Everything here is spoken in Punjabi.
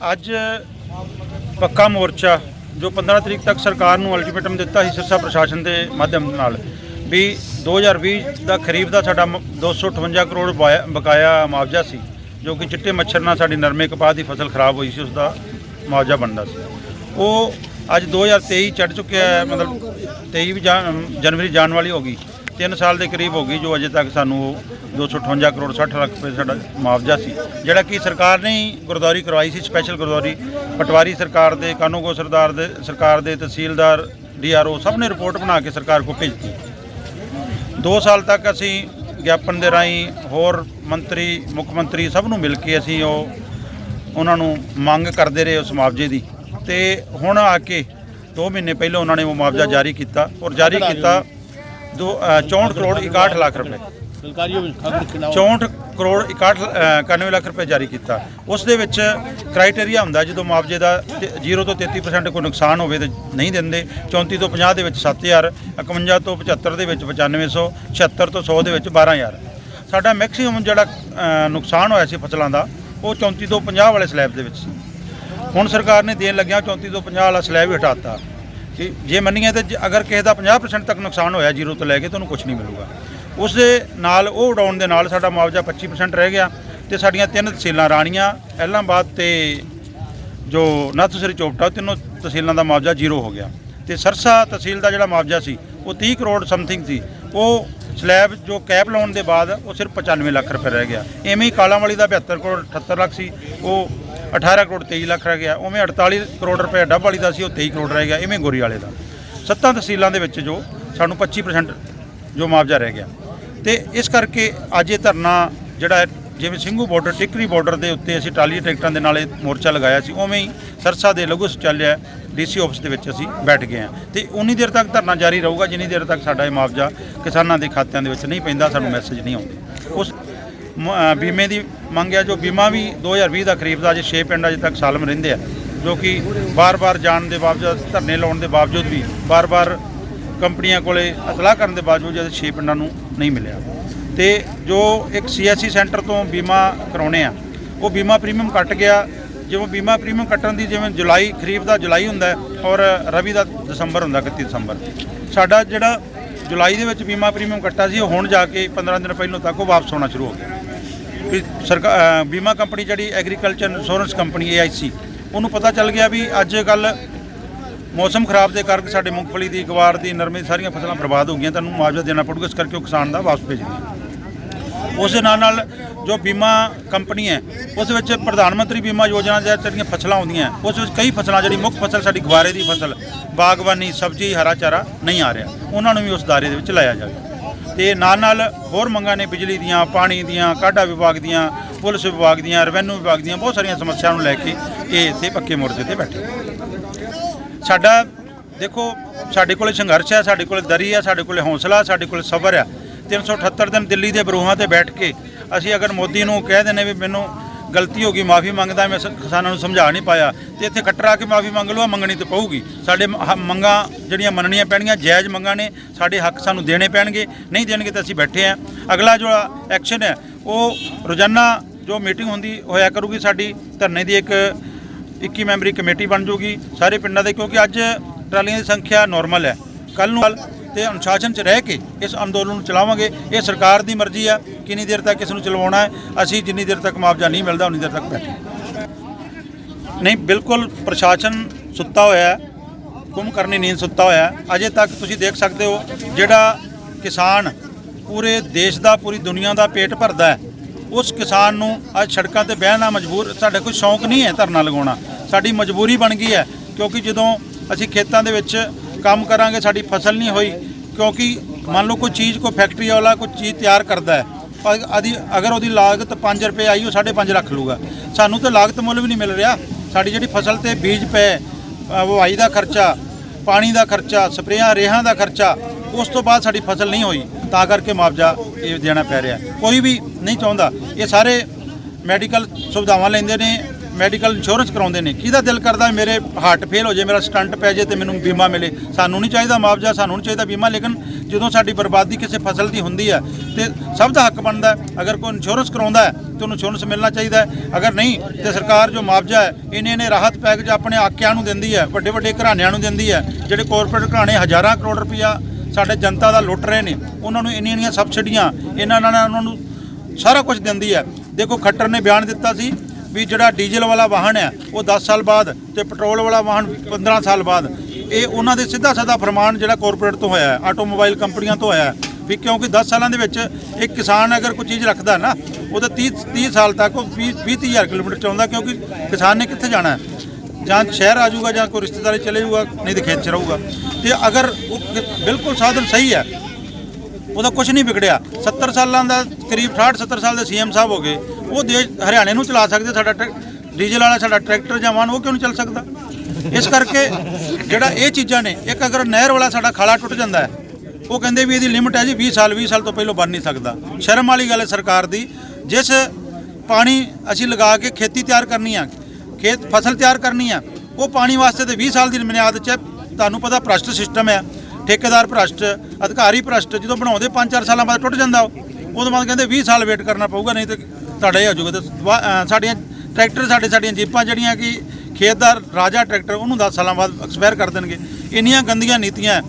ਅੱਜ पक्का मोर्चा जो 15 तरीक तक सरकार ਨੂੰ ਅਲਟੀਮੇਟਮ ਦਿੱਤਾ ਸੀ ਸਿਰਸਾ ਪ੍ਰਸ਼ਾਸਨ ਦੇ ਮਾਧਿਅਮ ਨਾਲ ਵੀ 2020 ਦਾ ਖਰੀਫ ਦਾ ਸਾਡਾ 258 ਕਰੋੜ ਬਕਾਇਆ ਮੁਆਵਜ਼ਾ ਸੀ ਜੋ ਕਿ ਚਿੱਟੇ ਮੱਛਰ ਨਾਲ ਸਾਡੀ ਨਰਮੇ ਕਪਾਹ ਦੀ ਫਸਲ ਖਰਾਬ ਹੋਈ ਸੀ ਉਸ ਦਾ ਮੁਆਵਜ਼ਾ ਬਣਦਾ ਸੀ। ਉਹ ਅੱਜ 2023 ਚੜ੍ਹ ਚੁੱਕਿਆ ਹੈ, ਮਤਲਬ 23 ਵੀ जनवरी ਜਾਣ ਵਾਲੀ ਹੋ ਗਈ, 3 ਸਾਲ ਦੇ ਕਰੀਬ ਹੋ ਗਈ ਜੋ ਅਜੇ ਤੱਕ ਸਾਨੂੰ 258 ਕਰੋੜ 60 ਲੱਖ ਰੁਪਏ ਸਾਡਾ ਮੁਆਵਜ਼ਾ ਸੀ ਜਿਹੜਾ ਕਿ ਸਰਕਾਰ ਨੇ ਹੀ ਗੁਰਦੌਰੀ ਕਰਵਾਈ ਸੀ। ਸਪੈਸ਼ਲ ਗੁਰਦੌਰੀ ਪਟਵਾਰੀ ਸਰਕਾਰ ਦੇ, ਕਾਨੂੰਗੋ ਸਰਕਾਰ ਦੇ, ਤਹਿਸੀਲਦਾਰ, DRO ਸਭ ਨੇ ਰਿਪੋर्ट ਬਣਾ ਕੇ ਸਰਕਾਰ को ਭੇਜੀ। 2 ਸਾਲ ਤੱਕ ਅਸੀਂ ਗਿਆਪਨ ਦੇ ਰਾਹੀਂ ਹੋਰ ਮੰਤਰੀ, ਮੁੱਖ ਮੰਤਰੀ ਸਭ ਨੂੰ ਮਿਲ ਕੇ ਅਸੀਂ ਉਹਨਾਂ ਨੂੰ ਮੰਗ ਕਰਦੇ ਰਹੇ ਉਸ ਮੁਆਵਜ਼ੇ ਦੀ, ਤੇ ਹੁਣ ਆ ਕੇ 2 ਮਹੀਨੇ ਪਹਿਲਾਂ ਉਹਨਾਂ ਨੇ ਉਹ ਮੁਆਵਜ਼ਾ ਜਾਰੀ ਕੀਤਾ ਔਰ ਜਾਰੀ ਕੀਤਾ 64 ਕਰੋੜ 61 ਲੱਖ ਰੁਪਏ 64 ਕਰੋੜ 91 ਲੱਖ ਰੁਪਏ ਜਾਰੀ ਕੀਤਾ। ਉਸ ਦੇ ਵਿੱਚ ਕ੍ਰਾਈਟੇਰੀਆ ਹੁੰਦਾ ਜਦੋਂ ਮੁਆਵਜ਼ੇ ਦਾ 0 ਤੋਂ 33% ਕੋਈ ਨੁਕਸਾਨ ਹੋਵੇ ਤਾਂ ਨਹੀਂ ਦਿੰਦੇ, 34 ਤੋਂ 50 ਦੇ ਵਿੱਚ 7000, 51 ਤੋਂ 75 ਦੇ ਵਿੱਚ 9500, 76 ਤੋਂ 100 ਦੇ ਵਿੱਚ 12000। ਸਾਡਾ ਮੈਕਸੀਮਮ ਜਿਹੜਾ ਨੁਕਸਾਨ ਹੋਇਆ ਸੀ ਫਸਲਾਂ ਦਾ ਉਹ 34 ਤੋਂ 50 ਵਾਲੇ ਸਲੈਬ ਦੇ ਵਿੱਚ ਸੀ। ਹੁਣ ਸਰਕਾਰ ਨੇ ਦੇਣ ਲੱਗਿਆ 34 ਤੋਂ 50 ਵਾਲਾ ਸਲੈਬ ਹੀ ਹਟਾਤਾ ਕਿ ਜੇ ਮੰਨੀਏ ਤਾਂ ਅਗਰ ਕਿਸੇ ਦਾ 50% ਤੱਕ ਨੁਕਸਾਨ ਹੋਇਆ 0 ਤੋਂ ਲੈ ਕੇ ਤਾਂ ਉਹਨੂੰ ਕੁਛ ਨਹੀਂ ਮਿਲੂਗਾ। ਉਸ ਦੇ ਨਾਲ ਉਹ ਉਡਾਉਣ ਦੇ ਨਾਲ ਸਾਡਾ ਮੁਆਵਜ਼ਾ 25% ਰਹਿ ਗਿਆ ਤੇ ਸਾਡੀਆਂ 3 ਤਹਿਸੀਲਾਂ ਰਾਣੀਆਂ, ਐਲਾਹਾਬਾਦ ਤੇ ਜੋ ਨਾਥੂਸਰੀ ਚੋਪਟਾ, ਤਿੰਨੋਂ ਤਹਿਸੀਲਾਂ ਦਾ ਮੁਆਵਜ਼ਾ 0 ਹੋ ਗਿਆ। ਤੇ ਸਰਸਾ ਤਹਿਸੀਲ ਦਾ ਜਿਹੜਾ ਮੁਆਵਜ਼ਾ ਸੀ ਉਹ 30 ਕਰੋੜ ਸਮਥਿੰਗ ਸੀ, ਉਹ ਸਲੈਬ ਜੋ ਕੈਪ ਲਾਉਣ ਦੇ ਬਾਅਦ ਉਹ ਸਿਰਫ 95 ਲੱਖ ਰੁਪਏ ਰਹਿ ਗਿਆ। ਐਵੇਂ ਹੀ ਕਾਲਾਂਵਾਲੀ ਦਾ 72 ਕਰੋੜ 78 ਲੱਖ ਸੀ, ਉਹ 18 ਕਰੋੜ 23 ਲੱਖ ਰਹਿ ਗਿਆ। ਉਵੇਂ 48 ਕਰੋੜ ਰੁਪਏ ਡੱਬ ਵਾਲੀ ਦਾ ਸੀ, ਉਹ 23 ਕਰੋੜ ਰਹਿ ਗਿਆ। ਇਵੇਂ ਗੋਰੀ ਵਾਲੇ ਦਾ 7 ਤਹਿਸੀਲਾਂ ਦੇ ਵਿੱਚ ਜੋ ਸਾਨੂੰ 25% ਜੋ ਮੁਆਵਜ਼ਾ ਰਹਿ ਗਿਆ। ਤੇ ਇਸ ਕਰਕੇ ਅੱਜ ਇਹ ਧਰਨਾ ਜਿਹੜਾ ਜਿਵੇਂ ਸਿੰਘੂ ਬਾਰਡਰ, ਟਿਕਰੀ ਬਾਰਡਰ ਦੇ ਉੱਤੇ ਅਸੀਂ ਟਾਲੀ ਟਰੈਕਟਰਾਂ ਦੇ ਨਾਲ ਮੋਰਚਾ ਲਗਾਇਆ ਸੀ, ਉਵੇਂ ਹੀ ਸਰਸਾ ਦੇ ਲਘੂ ਸ਼ੌਚਾਲਿਆ DC ਆਫਿਸ ਦੇ ਵਿੱਚ ਅਸੀਂ ਬੈਠ ਗਏ ਹਾਂ। ਤੇ ਉਨੀ ਦੇਰ ਤੱਕ ਧਰਨਾ ਜਾਰੀ ਰਹੂਗਾ ਜਿੰਨੀ ਦੇਰ ਤੱਕ ਸਾਡਾ ਇਹ ਮੁਆਵਜ਼ਾ ਕਿਸਾਨਾਂ ਦੇ ਖਾਤਿਆਂ ਦੇ ਵਿੱਚ ਨਹੀਂ ਪੈਂਦਾ, ਸਾਨੂੰ ਮੈਸੇਜ ਨਹੀਂ ਆਉਂਦੇ। ਉਸ ਬੀਮੇ ਦੀ ਮੰਗ ਹੈ, ਜੋ ਬੀਮਾ ਵੀ 2020 ਦਾ ਖਰੀਫ ਦਾ ਅਜੇ 6 ਪਿੰਡ ਅਜੇ ਤੱਕ ਸਾਲਮ ਰਹਿੰਦੇ ਆ, ਜੋ ਕਿ ਬਾਰ-ਬਾਰ ਜਾਣ ਦੇ ਬਾਵਜੂਦ, ਧਰਨੇ ਲਾਉਣ ਦੇ ਬਾਵਜੂਦ ਵੀ, ਬਾਰ-ਬਾਰ ਕੰਪਨੀਆਂ ਕੋਲੇ ਇਤਲਾਹ ਕਰਨ ਦੇ ਬਾਵਜੂਦ ਅਜੇ 6 ਪਿੰਡਾਂ ਨੂੰ ਨਹੀਂ ਮਿਲਿਆ। ਤੇ ਜੋ ਇੱਕ CSC ਸੈਂਟਰ ਤੋਂ ਬੀਮਾ ਕਰਾਉਣੇ ਆ, ਉਹ ਬੀਮਾ ਪ੍ਰੀਮੀਅਮ ਕੱਟ ਗਿਆ। ਜਿਵੇਂ ਬੀਮਾ ਪ੍ਰੀਮੀਅਮ ਕੱਟਣ ਦੀ ਜਿਵੇਂ ਜੁਲਾਈ, ਖਰੀਫ ਦਾ ਜੁਲਾਈ ਹੁੰਦਾ ਔਰ ਰਬੀ ਦਾ ਦਸੰਬਰ ਹੁੰਦਾ, 31 ਦਸੰਬਰ। ਸਾਡਾ ਜਿਹੜਾ ਜੁਲਾਈ ਦੇ ਵਿੱਚ ਬੀਮਾ ਪ੍ਰੀਮੀਅਮ ਕੱਟਾ ਸੀ ਉਹ ਹੁਣ ਜਾ ਕੇ 15 ਦਿਨ ਪਹਿਲਾਂ ਤੱਕ ਉਹ ਵਾਪਸ ਹੋਣਾ ਸ਼ੁਰੂ ਹੋ ਗਿਆ। ਵੀ ਸਰਕਾਰ ਬੀਮਾ ਕੰਪਨੀ ਜਿਹੜੀ ਐਗਰੀਕਲਚਰ ਇੰਸ਼ੋਰੈਂਸ ਕੰਪਨੀ AIC, ਉਹਨੂੰ ਪਤਾ ਚੱਲ ਗਿਆ ਵੀ ਅੱਜ ਕੱਲ੍ਹ ਮੌਸਮ ਖਰਾਬ ਦੇ ਕਰਕੇ ਸਾਡੇ ਮੂੰਗਫਲੀ ਦੀ, ਗਵਾਰ ਦੀ, ਨਰਮੇ ਸਾਰੀਆਂ ਫਸਲਾਂ ਬਰਬਾਦ ਹੋ ਗਈਆਂ, ਤੁਹਾਨੂੰ ਮੁਆਵਜ਼ਾ ਦੇਣਾ ਪਊਗਾ। ਇਸ ਕਰਕੇ ਉਹ ਕਿਸਾਨ ਦਾ ਵਾਪਸ ਭੇਜ ਦਿੰਦੇ। ਉਸ ਦੇ ਨਾਲ ਜੋ ਬੀਮਾ ਕੰਪਨੀ ਹੈ ਉਸ ਵਿੱਚ ਪ੍ਰਧਾਨ ਮੰਤਰੀ ਬੀਮਾ ਯੋਜਨਾ ਦੀਆਂ ਜਿਹੜੀਆਂ ਫਸਲਾਂ ਆਉਂਦੀਆਂ ਉਸ ਵਿੱਚ ਕਈ ਫਸਲਾਂ, ਜਿਹੜੀ ਮੁੱਖ ਫਸਲ ਸਾਡੀ ਗਵਾਰੇ ਦੀ ਫਸਲ, ਬਾਗਬਾਨੀ, ਸਬਜ਼ੀ, ਹਰਾ ਚਾਰਾ ਨਹੀਂ ਆ ਰਿਹਾ, ਉਹਨਾਂ ਨੂੰ ਵੀ ਉਸ ਦਾਇਰੇ ਦੇ ਵਿੱਚ ਲਾਇਆ ਜਾਵੇ। ਤੇ ਨਾਲ ਹੋਰ ਮੰਗਾਂ ਨੇ ਬਿਜਲੀ ਦੀਆਂ, ਪਾਣੀ ਦੀਆਂ, ਕਾਢਾ ਵਿਭਾਗ ਦੀਆਂ, ਪੁਲਿਸ ਵਿਭਾਗ ਦੀਆਂ, ਰੈਵਨਿਊ ਵਿਭਾਗ ਦੀਆਂ, ਬਹੁਤ ਸਾਰੀਆਂ ਸਮੱਸਿਆਵਾਂ ਨੂੰ ਲੈ ਕੇ ਇਹ ਇੱਥੇ ਪੱਕੇ ਮੋਰਚੇ ਤੇ ਬੈਠੇ। ਸਾਡਾ ਦੇਖੋ, ਸਾਡੇ ਕੋਲ ਸੰਘਰਸ਼ ਹੈ, ਸਾਡੇ ਕੋਲ ਦਰੀ ਹੈ, ਸਾਡੇ ਕੋਲ ਹੌਸਲਾ, ਸਾਡੇ ਕੋਲ ਸਬਰ ਹੈ। 378 ਦਿਨ ਦਿੱਲੀ ਦੇ ਬਰੂਹਾਂ ਤੇ ਬੈਠ ਕੇ ਅਸੀਂ ਅਗਰ ਮੋਦੀ ਨੂੰ ਕਹਿ ਦਿੰਦੇ ਵੀ ਮੈਨੂੰ ਗਲਤੀ ਹੋ ਗਈ, ਮਾਫੀ ਮੰਗਦਾ, ਮੈਂ ਕਿਸਾਨਾਂ ਨੂੰ ਸਮਝਾ ਨਹੀਂ ਪਾਇਆ, ਤੇ ਇੱਥੇ ਖੱਟਰ ਆ ਕੇ ਮਾਫੀ ਮੰਗ ਲਓ, ਮੰਗਣੀ ਤਾਂ ਪਊਗੀ। ਸਾਡੇ ਮੰਗਾਂ ਜਿਹੜੀਆਂ ਮੰਨਣੀਆਂ ਪੈਣਗੀਆਂ, ਜਾਇਜ਼ ਮੰਗਾਂ ਨੇ, ਸਾਡੇ ਹੱਕ ਸਾਨੂੰ ਦੇਣੇ ਪੈਣਗੇ, ਨਹੀਂ ਦੇਣਗੇ ਤਾਂ ਅਸੀਂ ਬੈਠੇ ਹਾਂ। ਅਗਲਾ ਜੋ ਐਕਸ਼ਨ ਹੈ ਉਹ ਰੋਜ਼ਾਨਾ ਜੋ ਮੀਟਿੰਗ ਹੁੰਦੀ ਹੋਇਆ ਕਰੂਗੀ, ਸਾਡੀ ਧਰਨੇ ਦੀ ਇੱਕ 21 ਮੈਂਬਰੀ ਕਮੇਟੀ ਬਣ ਜੂਗੀ ਸਾਰੇ ਪਿੰਡਾਂ ਦੇ, ਕਿਉਂਕਿ ਅੱਜ ਟਰਾਲੀਆਂ ਦੀ ਸੰਖਿਆ ਨੋਰਮਲ ਹੈ। ਕੱਲ੍ਹ ਨੂੰ ਤੇ ਅਨੁਸ਼ਾਸਨ 'ਚ ਰਹਿ ਕੇ ਇਸ ਅੰਦੋਲਨ ਨੂੰ ਚਲਾਵਾਂਗੇ। ਇਹ ਸਰਕਾਰ ਦੀ ਮਰਜ਼ੀ ਆ ਕਿੰਨੀ ਦੇਰ ਤੱਕ ਇਸ ਨੂੰ ਚਲਵਾਉਣਾ ਹੈ। ਅਸੀਂ ਜਿੰਨੀ ਦੇਰ ਤੱਕ ਮੁਆਵਜ਼ਾ ਨਹੀਂ ਮਿਲਦਾ ਉਨੀ ਦੇਰ ਤੱਕ ਬੈਠੇ ਨਹੀਂ। ਬਿਲਕੁਲ ਪ੍ਰਸ਼ਾਸਨ ਸੁੱਤਾ ਹੋਇਆ, ਕੁੰਭਕਰਨੀ ਨੀਂਦ ਸੁੱਤਾ ਹੋਇਆ। ਅਜੇ ਤੱਕ ਤੁਸੀਂ ਦੇਖ ਸਕਦੇ ਹੋ ਜਿਹੜਾ ਕਿਸਾਨ ਪੂਰੇ ਦੇਸ਼ ਦਾ, ਪੂਰੀ ਦੁਨੀਆ ਦਾ ਪੇਟ ਭਰਦਾ ਹੈ, ਉਸ ਕਿਸਾਨ ਨੂੰ ਅੱਜ ਸੜਕਾਂ ਤੇ ਬਹਿਣਾ ਮਜਬੂਰ। ਸਾਡਾ ਕੋਈ ਸ਼ੌਂਕ ਨਹੀਂ ਹੈ ਧਰਨਾ ਲਗਾਉਣਾ, ਸਾਡੀ ਮਜਬੂਰੀ ਬਣ ਗਈ ਹੈ, ਕਿਉਂਕਿ ਜਦੋਂ ਅਸੀਂ ਖੇਤਾਂ ਦੇ ਵਿੱਚ ਕੰਮ ਕਰਾਂਗੇ ਸਾਡੀ ਫਸਲ ਨਹੀਂ ਹੋਈ, ਕਿਉਂਕਿ ਮੰਨ ਲਓ ਕੋਈ ਚੀਜ਼, ਕੋਈ ਫੈਕਟਰੀ ਵਾਲਾ ਕੋਈ ਚੀਜ਼ ਤਿਆਰ ਕਰਦਾ ਹੈ, ਅਗਰ ਉਹਦੀ ਲਾਗਤ 5 ਰੁਪਏ ਆਈ, ਉਹ 5.5 ਰੱਖ ਲੂਗਾ। ਸਾਨੂੰ ਤਾਂ ਲਾਗਤ ਮੁੱਲ ਵੀ ਨਹੀਂ ਮਿਲ ਰਿਹਾ। ਸਾਡੀ ਜਿਹੜੀ ਫਸਲ ਤੇ ਬੀਜ ਪਏ, ਵਵਾਈ ਦਾ ਖਰਚਾ, ਪਾਣੀ ਦਾ ਖਰਚਾ, ਸਪਰੇਆਂ ਰੇਹਾਂ ਦਾ ਖਰਚਾ, ਉਸ ਤੋਂ ਬਾਅਦ ਸਾਡੀ ਫਸਲ ਨਹੀਂ ਹੋਈ, ਤਾਂ ਕਰਕੇ ਮੁਆਵਜ਼ਾ ਇਹ ਦੇਣਾ ਪੈ ਰਿਹਾ। ਕੋਈ ਵੀ ਨਹੀਂ ਚਾਹੁੰਦਾ। ਇਹ ਸਾਰੇ ਮੈਡੀਕਲ ਸੁਵਿਧਾਵਾਂ ਲੈਂਦੇ ਨੇ, ਮੈਡੀਕਲ ਇੰਸ਼ੋਰੈਂਸ ਕਰਾਉਂਦੇ ਨੇ। ਕਿਹਦਾ ਦਿਲ ਕਰਦਾ ਮੇਰੇ ਹਾਰਟ ਫੇਲ ਹੋ ਜਾਏ, ਮੇਰਾ ਸਟੰਟ ਪੈ ਜਾਏ ਤੇ ਮੈਨੂੰ ਬੀਮਾ ਮਿਲੇ? ਸਾਨੂੰ ਨਹੀਂ ਚਾਹੀਦਾ ਮੁਆਵਜ਼ਾ, ਸਾਨੂੰ ਨਹੀਂ ਚਾਹੀਦਾ ਬੀਮਾ। ਲੇਕਿਨ ਜਦੋਂ ਸਾਡੀ ਬਰਬਾਦੀ ਕਿਸੇ ਫਸਲ ਦੀ ਹੁੰਦੀ ਹੈ ਤੇ ਸਭ ਦਾ ਹੱਕ ਬਣਦਾ ਹੈ। ਅਗਰ ਕੋਈ ਇੰਸ਼ੋਰੈਂਸ ਕਰਾਉਂਦਾ ਹੈ ਤੇ ਉਹਨੂੰ ਇੰਸ਼ੋਰੈਂਸ ਮਿਲਣਾ ਚਾਹੀਦਾ ਹੈ। ਅਗਰ ਨਹੀਂ ਤੇ ਸਰਕਾਰ ਜੋ ਮੁਆਵਜ਼ਾ ਹੈ ਇਹਨੇ ਰਾਹਤ ਪੈਕੇਜ ਆਪਣੇ ਆਕਿਆਂ ਨੂੰ ਦਿੰਦੀ ਹੈ, ਵੱਡੇ ਵੱਡੇ ਘਰਾਣਿਆਂ ਨੂੰ ਦਿੰਦੀ ਹੈ। ਜਿਹੜੇ ਕਾਰਪੋਰੇਟ ਘਰਾਣੇ ਹਜ਼ਾਰਾਂ ਕਰੋੜ ਰੁਪਈਆ ਸਾਡੇ ਜਨਤਾ ਦਾ ਲੁੱਟ ਰਹੇ ਨੇ, ਉਹਨਾਂ ਨੂੰ ਇੰਨੀਆਂ ਸਬਸਿਡੀਆਂ ਇਹਨਾਂ ਨਾਲ ਉਹਨਾਂ ਨੂੰ ਸਾਰਾ ਕੁਝ ਦਿੰਦੀ ਹੈ। ਦੇਖੋ ਖੱਟਰ ਨੇ ਬਿਆਨ ਦਿੱਤਾ ਸੀ ਵੀ ਜਿਹੜਾ ਡੀਜ਼ਲ ਵਾਲਾ ਵਾਹਨ ਹੈ ਉਹ 10 ਸਾਲ ਬਾਅਦ ਤੇ ਪੈਟਰੋਲ ਵਾਲਾ ਵਾਹਨ 15 ਸਾਲ ਬਾਅਦ। ਇਹ ਉਹਨਾਂ ਦੇ ਸਿੱਧਾ ਫਰਮਾਨ ਜਿਹੜਾ ਕਾਰਪੋਰੇਟ ਤੋਂ ਹੋਇਆ ਹੈ, ਆਟੋਮੋਬਾਈਲ ਕੰਪਨੀਆਂ ਤੋਂ ਹੋਇਆ ਹੈ ਵੀ ਕਿਉਂਕਿ 10 ਸਾਲਾਂ ਦੇ ਵਿੱਚ ਇੱਕ ਕਿਸਾਨ ਅਗਰ ਕੋਈ ਚੀਜ਼ ਰੱਖਦਾ ਨਾ ਉਹਦਾ 30 ਸਾਲ ਤੱਕ ਉਹ 20-30 ਹਜ਼ਾਰ ਕਿਲੋਮੀਟਰ ਚਲਾਉਂਦਾ, ਕਿਉਂਕਿ ਕਿਸਾਨ ਨੇ ਕਿੱਥੇ ਜਾਣਾ ਹੈ, ਜਾਂ ਸ਼ਹਿਰ ਆ ਜਾਊਗਾ ਜਾਂ ਕੋਈ ਰਿਸ਼ਤੇਦਾਰੀ ਚਲੇ ਜਾਊਗਾ, ਨਹੀਂ ਤਾਂ ਖੇਤ 'ਚ ਰਹੂਗਾ। ਤੇ ਅਗਰ ਉਹ ਬਿਲਕੁਲ ਸਾਧਨ ਸਹੀ ਹੈ, ਉਹਦਾ ਕੁਝ ਨਹੀਂ ਵਿਗੜਿਆ। 70 ਸਾਲਾਂ ਦਾ ਕਰੀਬ 68-70 ਸਾਲ ਦੇ ਸੀਐਮ ਸਾਹਿਬ ਹੋ ਗਏ, ਉਹ ਦੇਸ਼ ਹਰਿਆਣੇ ਨੂੰ ਚਲਾ ਸਕਦੇ। ਸਾਡਾ ਡੀਜ਼ਲ ਵਾਲਾ ਸਾਡਾ ਟਰੈਕਟਰ ਜਾਂ ਵਾਹਨ ਉਹ ਕਿਉਂ ਨਹੀਂ ਚੱਲ ਸਕਦਾ? ਇਸ ਕਰਕੇ ਜਿਹੜਾ ਇਹ ਚੀਜ਼ਾਂ ਨੇ, ਇੱਕ ਅਗਰ ਨਹਿਰ ਵਾਲਾ ਸਾਡਾ ਖਾਲਾ ਟੁੱਟ ਜਾਂਦਾ ਹੈ, ਉਹ ਕਹਿੰਦੇ ਵੀ ਇਹਦੀ ਲਿਮਟ ਹੈ ਜੀ 20 ਸਾਲ ਤੋਂ ਪਹਿਲਾਂ ਬਣ ਨਹੀਂ ਸਕਦਾ। ਸ਼ਰਮ ਵਾਲੀ ਗੱਲ ਹੈ ਸਰਕਾਰ ਦੀ। ਜਿਸ ਪਾਣੀ ਅਸੀਂ ਲਗਾ ਕੇ ਖੇਤੀ ਤਿਆਰ ਕਰਨੀ ਆ, ਫਸਲ ਤਿਆਰ ਕਰਨੀ ਆ, ਉਹ ਪਾਣੀ ਵਾਸਤੇ ਤੇ 20 ਸਾਲ ਦੀ ਮਿਆਦ 'ਚ ਤੁਹਾਨੂੰ ਪਤਾ ਭ੍ਰਸ਼ਟ ਸਿਸਟਮ ਹੈ, ਠੇਕੇਦਾਰ ਭ੍ਰਸ਼ਟ, ਅਧਿਕਾਰੀ ਭ੍ਰਸ਼ਟ। ਜਦੋਂ ਬਣਾਉਂਦੇ 5-4 ਸਾਲਾਂ ਬਾਅਦ ਟੁੱਟ ਜਾਂਦਾ ਉਹ ਤੋਂ ਬਾਅਦ ਕਹਿੰਦੇ 20 ਸਾਲ ਵੇਟ ਕਰਨਾ ਪਊਗਾ, ਨਹੀਂ ਤਾਂ ਤੁਹਾਡਾ ਇਹ ਹੋ ਜਾਊਗਾ। ਤੇ ਸਾਡੀਆਂ ਟਰੈਕਟਰ ਸਾਡੀਆਂ ਜੀਪਾਂ ਜਿਹੜੀਆਂ ਕਿ ਖੇਤ ਦਾ ਰਾਜਾ ਟਰੈਕਟਰ ਉਹਨੂੰ 10 ਸਾਲਾਂ ਬਾਅਦ ਐਕਸਪਾਇਰ ਕਰ ਦੇਣਗੇ। ਇੰਨੀਆਂ ਗੰਦੀਆਂ ਨੀਤੀਆਂ